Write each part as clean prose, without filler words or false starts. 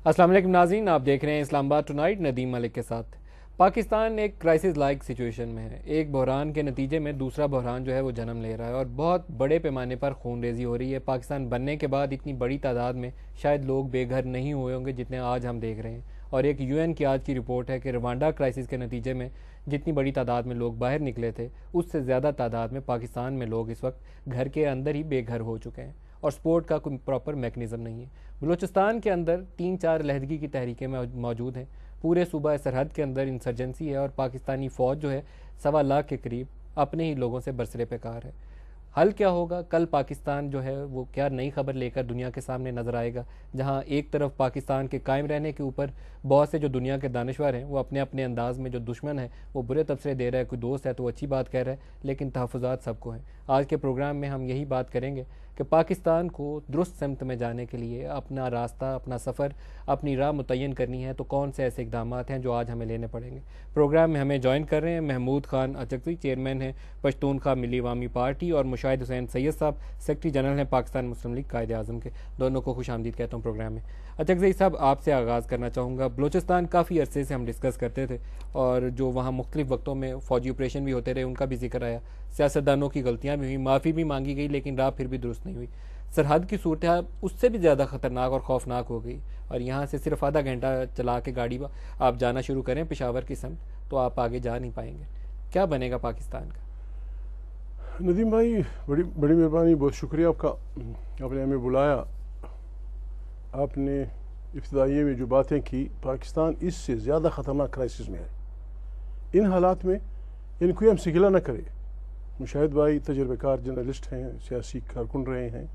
السلام علیکم ناظرین، آپ دیکھ رہے ہیں اسلام آباد ٹونائٹ ندیم ملک کے ساتھ۔ پاکستان ایک کرائسس لائک سچویشن میں ہے۔ ایک بحران کے نتیجے میں دوسرا بحران جو ہے وہ جنم لے رہا ہے اور بہت بڑے پیمانے پر خون ریزی ہو رہی ہے۔ پاکستان بننے کے بعد اتنی بڑی تعداد میں شاید لوگ بے گھر نہیں ہوئے ہوں گے جتنے آج ہم دیکھ رہے ہیں، اور ایک یو این کی آج کی رپورٹ ہے کہ روانڈا کرائسس کے نتیجے میں جتنی بڑی تعداد میں لوگ باہر نکلے تھے اس سے زیادہ تعداد میں پاکستان میں لوگ اس وقت گھر کے اندر ہی بے گھر ہو چکے ہیں، اور سپورٹ کا کوئی پراپر میکنزم نہیں ہے۔ بلوچستان کے اندر 3-4 علیحدگی کی تحریکیں موجود ہیں، پورے صوبہ سرحد کے اندر انسرجنسی ہے، اور پاکستانی فوج جو ہے 1.25 لاکھ کے قریب اپنے ہی لوگوں سے برسرے پیکار ہے۔ حل کیا ہوگا؟ کل پاکستان جو ہے وہ کیا نئی خبر لے کر دنیا کے سامنے نظر آئے گا، جہاں ایک طرف پاکستان کے قائم رہنے کے اوپر بہت سے جو دنیا کے دانشور ہیں وہ اپنے اپنے انداز میں جو دشمن ہے وہ برے تبصرے دے رہا ہے، کوئی دوست ہے تو اچھی بات کہہ رہا ہے، لیکن تحفظات سب کو ہیں۔ آج کے پروگرام میں ہم یہی بات کریں گے کہ پاکستان کو درست سمت میں جانے کے لیے اپنا راستہ، اپنا سفر، اپنی راہ متعین کرنی ہے تو کون سے ایسے اقدامات ہیں جو آج ہمیں لینے پڑیں گے۔ پروگرام میں ہمیں جوائن کر رہے ہیں محمود خان اچکزئی، چیئرمین ہیں پشتونخوا ملی عوامی پارٹی، اور مشاہد حسین سید صاحب، سیکرٹری جنرل ہیں پاکستان مسلم لیگ قائد اعظم کے۔ دونوں کو خوش آمدید کہتا ہوں پروگرام میں۔ اچکزئی صاحب، آپ سے آغاز کرنا چاہوں گا۔ بلوچستان کافی عرصے سے ہم ڈسکس کرتے تھے، اور جو وہاں مختلف وقتوں میں فوجی آپریشن بھی ہوتے رہے ان کا بھی ذکر آیا، سیاستدانوں کی غلطیاں بھی ہوئی، معافی بھی مانگی گئی، لیکن راہ پھر بھی درست نہیں ہوئی۔ سرحد کی صورتحال اس سے بھی زیادہ خطرناک اور خوفناک ہو گئی، اور یہاں سے صرف آدھا گھنٹہ چلا کے گاڑی آپ جانا شروع کریں پشاور کی سمت تو آپ آگے جا نہیں پائیں گے۔ کیا بنے گا پاکستان کا؟ ندیم بھائی، بڑی مہربانی، بہت شکریہ آپ کا، آپ نے ہمیں بلایا۔ آپ نے ابتدائیے میں جو باتیں کی، پاکستان اس سے زیادہ خطرناک کرائسس میں ہے۔ ان حالات میں ان کوئی ہم سے گلہ نہ کرے۔ مشاہد بھائی تجربہ کار جرنلسٹ ہیں، سیاسی کارکن رہے ہیں،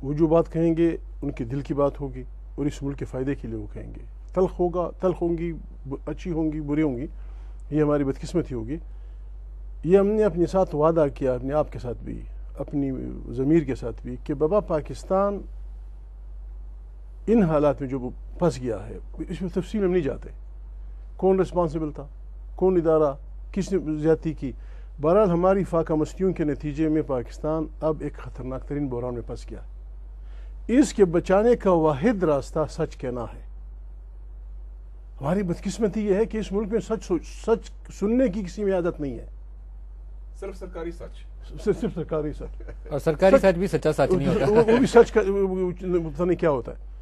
وہ جو بات کہیں گے ان کے دل کی بات ہوگی، اور اس ملک کے فائدے کے لیے وہ کہیں گے۔ تلخ ہوگا، تلخ ہوں گی، اچھی ہوں گی، بری ہوں گی، یہ ہماری بدقسمتی ہوگی۔ یہ ہم نے اپنے ساتھ وعدہ کیا، اپنے آپ کے ساتھ بھی، اپنی ضمیر کے ساتھ بھی، کہ بابا پاکستان ان حالات میں جو پھنس گیا ہے اس میں تفصیل ہم نہیں جاتے، کون رسپانسبل تھا، کون ادارہ، کس نے زیادتی کی۔ بہرحال ہماری فاقہ مستیوں کے نتیجے میں پاکستان اب ایک خطرناک ترین بحران میں پھنس گیا۔ اس کے بچانے کا واحد راستہ سچ کہنا ہے۔ ہماری بدقسمتی یہ ہے کہ اس ملک میں سچ سننے کی کسی میں عادت نہیں ہے، صرف سرکاری سچ، صرف سرکاری سچ، اور سرکاری سچ بھی سچا سچ نہیں ہوتا، وہ بھی سچ کا پتہ نہیں کیا ہوتا ہے۔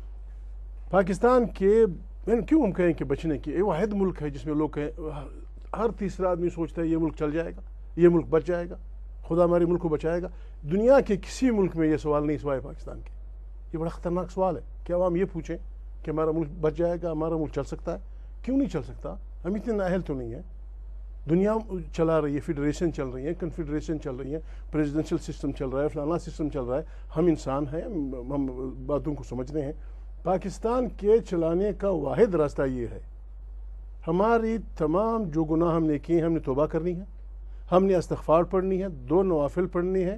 پاکستان کے کیوں ہم کہیں کہ بچنے کی، یہ واحد ملک ہے جس میں لوگ کہیں، ہر تیسرا آدمی سوچتا ہے یہ ملک چل جائے گا، یہ ملک بچ جائے گا، خدا ہمارے ملک کو بچائے گا۔ دنیا کے کسی ملک میں یہ سوال نہیں سوائے پاکستان کے۔ یہ بڑا خطرناک سوال ہے کہ عوام یہ پوچھیں کہ ہمارا ملک بچ جائے گا، ہمارا ملک چل سکتا ہے۔ کیوں نہیں چل سکتا؟ ہم اتنے نااہل تو نہیں ہیں۔ دنیا چلا رہی ہے، فیڈریشن چل رہی ہے، کنفیڈریشن چل رہی ہے، پریزیڈنشل سسٹم چل رہا ہے، فلانا سسٹم چل رہا ہے۔ ہم انسان ہیں، ہم باتوں کو سمجھتے ہیں۔ پاکستان کے چلانے کا واحد راستہ یہ ہے، ہماری تمام جو گناہ ہم نے کیے ہم نے توبہ کرنی ہے، ہم نے استغفار پڑھنی ہے، 2 نوافل پڑھنی ہے،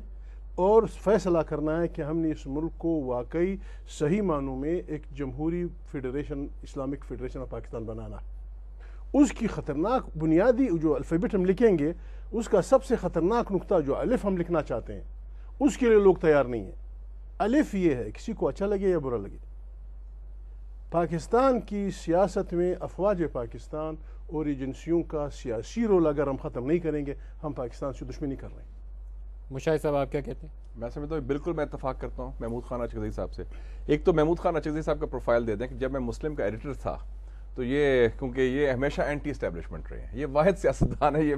اور فیصلہ کرنا ہے کہ ہم نے اس ملک کو واقعی صحیح معنوں میں ایک جمہوری federation, Islamic federation of Pakistan بنانا ہے۔ اس کی خطرناک بنیادی جو الفابیٹ ہم لکھیں گے، اس کا سب سے خطرناک نقطہ جو الف ہم لکھنا چاہتے ہیں، اس کے لیے لوگ تیار نہیں ہیں۔ الف یہ ہے، کسی کو اچھا لگے یا برا لگے، پاکستان کی سیاست میں افواج پاکستان اور ایجنسیوں کا سیاسی رول اگر ہم ختم نہیں کریں گے، ہم پاکستان سے دشمنی کر رہے ہیں۔ مشاہد صاحب آپ کیا کہتے ہیں؟ میں سمجھتا ہوں بالکل میں اتفاق کرتا ہوں محمود خان اچکزئی صاحب سے۔ ایک تو محمود خان اچکزئی صاحب کا پروفائل دے دیں کہ جب میں مسلم کا ایڈیٹر تھا تو یہ، کیونکہ یہ ہمیشہ اینٹی اسٹیبلشمنٹ رہے ہیں، یہ واحد سیاستدان ہے، یہ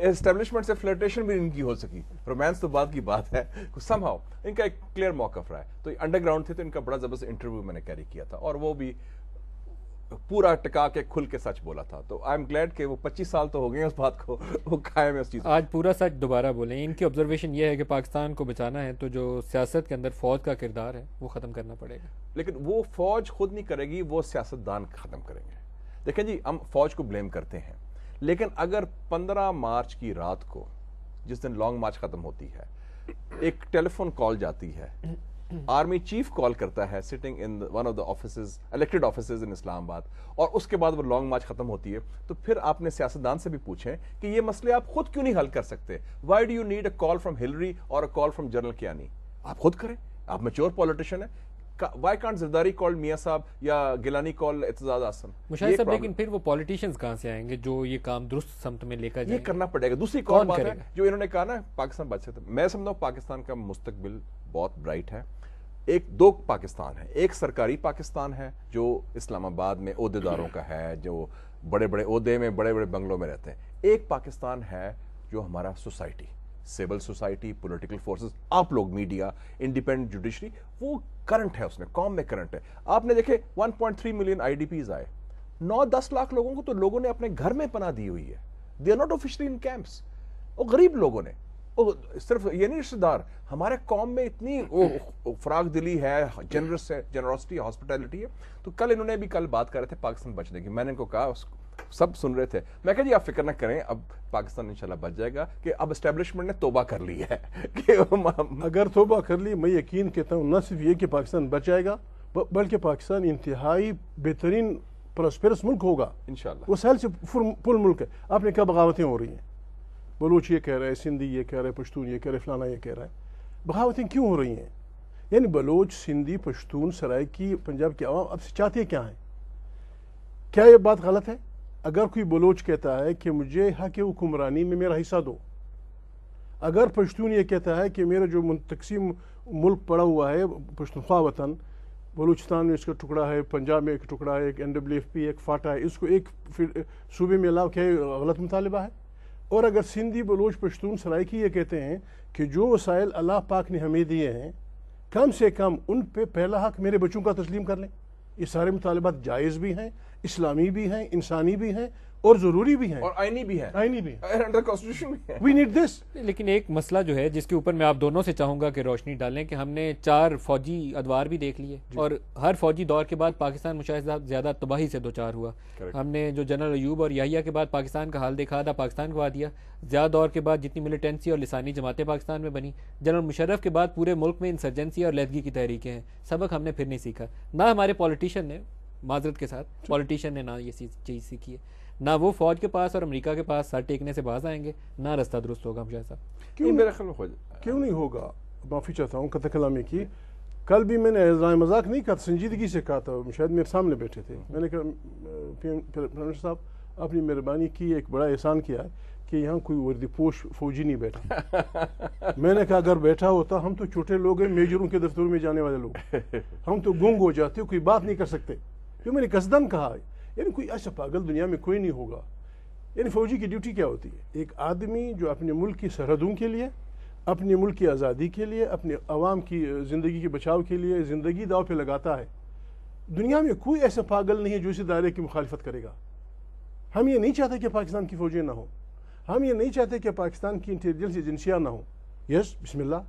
اسٹیبلشمنٹ سے فلرٹیشن بھی ان کی ہو سکی، رومانس تو بعد کی بات ہے، سم ہاؤ ان کا ایک کلیئر موقف رہا ہے۔ تو انڈر گراؤنڈ تھے تو ان کا بڑا زبردست انٹرویو میں نے کیری کیا تھا، اور وہ بھی پورا ٹکا کے کھل کے سچ بولا تھا۔ تو آئی ایم گلیڈ کہ وہ 25 سال تو ہو گئے ہیں اس بات کو، وہ قائم ہے اس چیز۔ آج پورا سچ دوبارہ بولیں۔ ان کی آبزرویشن یہ ہے کہ پاکستان کو بچانا ہے تو جو سیاست کے اندر فوج کا کردار ہے وہ ختم کرنا پڑے گا، لیکن وہ فوج خود نہیں کرے گی، وہ سیاستدان ختم کریں گے۔ دیکھیں جی، ہم فوج کو بلیم کرتے ہیں، لیکن اگر 15 مارچ کی رات کو، جس دن لانگ مارچ ختم ہوتی ہے، ایک ٹیلی فون کال جاتی ہے، آرمی چیف کال کرتا ہے sitting in one of the offices, elected offices in Islamabad, اور اس کے بعد وہ لانگ مارچ ختم ہوتی ہے، تو پھر آپ نے سیاستدان سے بھی پوچھیں کہ یہ مسئلے آپ خود کیوں نہیں حل کر سکتے؟ Why do you need a call from Hillary اور اے کال فرام جنرل کیانی؟ آپ خود کریں، آپ میچور پولیٹیشین ہیں۔ وائی کانٹ زرداری کال میاں صاحب یا گیلانی کال اعتزاز احسن؟ مشاہد صاحب لیکن پھر وہ پولیٹیشینز کہاں سے آئیں گے جو یہ کام درست سمت میں لے کر جائیں یہ کرنا پڑے گا. دوسری کون بات ہے جو انہوں نے کہا نا پاکستان بچ سکتا ہے. میں سمجھتا ہوں پاکستان کا مستقبل بہت برائٹ ہے. دو پاکستان ہے. ایک سرکاری پاکستان ہے جو اسلام آباد میں عہدیداروں کا ہے, جو بڑے بڑے عہدے میں بڑے بڑے بنگلوں میں رہتے ہیں. ایک پاکستان ہے جو ہمارا society, civil society, political forces, آپ لوگ میڈیا, انڈیپینڈنٹ جوڈیشری, وہ کرنٹ ہے, اس میں قوم میں کرنٹ ہے. آپ نے دیکھے 1.3 ملین آئی ڈی پیز آئے, 9-10 لاکھ لوگوں کو تو لوگوں نے اپنے گھر میں پناہ دی ہوئی ہے. They are not officially in campus. وہ غریب لوگوں نے, صرف یہ نہیں رشتہ دار, ہمارے قوم میں اتنی فراغ دلی ہے, جنرس ہے, جنرosity, ہاسپٹیلٹی ہے. تو کل انہوں نے بھی کل بات کر رہے تھے پاکستان بچنے کی. میں نے ان کو کہا, سب سن رہے تھے, میں کہا جی آپ فکر نہ کریں, اب پاکستان انشاءاللہ بچ جائے گا, کہ اب اسٹیبلشمنٹ نے توبہ کر لی ہے. کہ اگر توبہ کر لی, میں یقین کہتا ہوں نہ صرف یہ کہ پاکستان بچ جائے گا, بلکہ پاکستان انتہائی بہترین پراسپیرس ملک ہوگا انشاءاللہ. وہ سہل سے پل ملک ہے. آپ نے کہا بغاوتیں ہو رہی ہیں, بلوچ یہ کہہ رہے ہیں, سندھی یہ کہہ رہے ہیں, پشتون یہ کہہ رہے ہیں, فلانا یہ کہہ رہا ہے. بغاوتیں کیوں ہو رہی ہیں؟ یعنی بلوچ, سندھی, پشتون, سرائکی, پنجاب کی عوام اب سے چاہتی ہے کیا ہیں؟ کیا یہ بات غلط ہے؟ اگر کوئی بلوچ کہتا ہے کہ مجھے حق حکمرانی میں میرا حصہ دو, اگر پشتون یہ کہتا ہے کہ میرا جو تقسیم ملک پڑا ہوا ہے, پشتونخوا وطن, بلوچستان میں اس کا ٹکڑا ہے, پنجاب میں ایک ٹکڑا ہے, ایک NWFP, ایک فاٹا ہے, اس کو ایک صوبے میں لاؤ, کیا غلط مطالبہ ہے؟ اور اگر سندھی, بلوچ, پشتون, سرائکی یہ کہتے ہیں کہ جو وسائل اللہ پاک نے ہمیں دیے ہیں کم سے کم ان پہ پہلا حق میرے بچوں کا تسلیم کر لیں. یہ سارے مطالبات جائز بھی ہیں, اسلامی بھی ہیں, انسانی بھی ہیں, اور ضروری بھی ہیں, اور آئینی بھی ہے, آئینی بھی ہیں. انڈر کانسٹیٹیوشن بھی ہے. We need this. لیکن ایک مسئلہ جو ہے جس کے اوپر میں آپ دونوں سے چاہوں گا کہ روشنی ڈالیں, کہ ہم نے 4 فوجی ادوار بھی دیکھ لیے, اور ہر فوجی دور کے بعد پاکستان مشاہدہ زیادہ تباہی سے دوچار ہوا. ہم نے جو جنرل ایوب اور یحییٰ کے بعد پاکستان کا حال دیکھا تھا, پاکستان کو آ دیا. زیادہ دور کے بعد جتنی ملیٹنسی اور لسانی جماعتیں پاکستان میں بنی, جنرل مشرف کے بعد پورے ملک میں انسرجنسی اور علیحدگی کی تحریکیں ہیں. سبق ہم نے پھر نہیں سیکھا. نہ ہمارے پولیٹیشین نے, معذرت کے ساتھ, پولیٹیشین نے نہ یہ چیز سیکھی ہے, نہ وہ فوج کے پاس اور امریکہ کے پاس سر ٹیکنے سے باز آئیں گے, نہ رستہ درست ہوگا. مشاہد صاحب کیوں میرے خیال میں کیوں نہیں ہوگا؟ معافی چاہتا ہوں قطع کلامی کی. کل بھی میں نے رائے مذاق نہیں کہا, سنجیدگی سے کہا تھا. شاید میرے سامنے بیٹھے تھے. میں نے کہا پرائم منسٹر صاحب, آپ نے مہربانی کی, ایک بڑا احسان کیا ہے کہ یہاں کوئی وردی پوش فوجی نہیں بیٹھا. میں نے کہا اگر بیٹھا ہوتا, ہم تو چھوٹے لوگ ہیں, میجروں کے دفتروں میں جانے والے لوگ, ہم تو گنگ ہو جاتے, کوئی بات نہیں کر سکتے. جو میں نے قصدن کہا ہے, یعنی کوئی ایسا پاگل دنیا میں کوئی نہیں ہوگا. یعنی فوجی کی ڈیوٹی کیا ہوتی ہے؟ ایک آدمی جو اپنے ملک کی سرحدوں کے لیے, اپنے ملک کی آزادی کے لیے, اپنے عوام کی زندگی کے بچاؤ کے لیے زندگی داؤ پہ لگاتا ہے. دنیا میں کوئی ایسا پاگل نہیں ہے جو اسی دائرے کی مخالفت کرے گا. ہم یہ نہیں چاہتے کہ پاکستان کی فوجیں نہ ہوں, ہم یہ نہیں چاہتے کہ پاکستان کی انٹیلیجنس ایجنسیاں نہ ہوں. یس, بسم اللہ,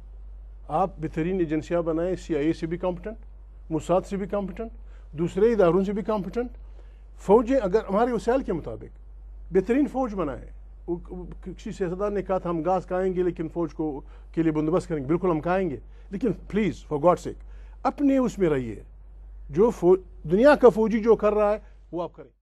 آپ بہترین ایجنسیاں بنائیں, CIA سے بھی کمپٹنٹ, موساد سے بھی کمپٹنٹ, دوسرے اداروں سے بھی کمپٹنٹ. فوجیں اگر ہمارے وسائل کے مطابق بہترین فوج بنائیں. کسی سیاستدان نے کہا تھا ہم گاز کھائیں گے لیکن فوج کو کے لیے بندوبست کریں گے. بالکل ہم کھائیں گے, لیکن پلیز فار گاڈ سیک اپنے اس میں رہیے. جو دنیا کا فوجی جو کر رہا ہے وہ آپ کریں.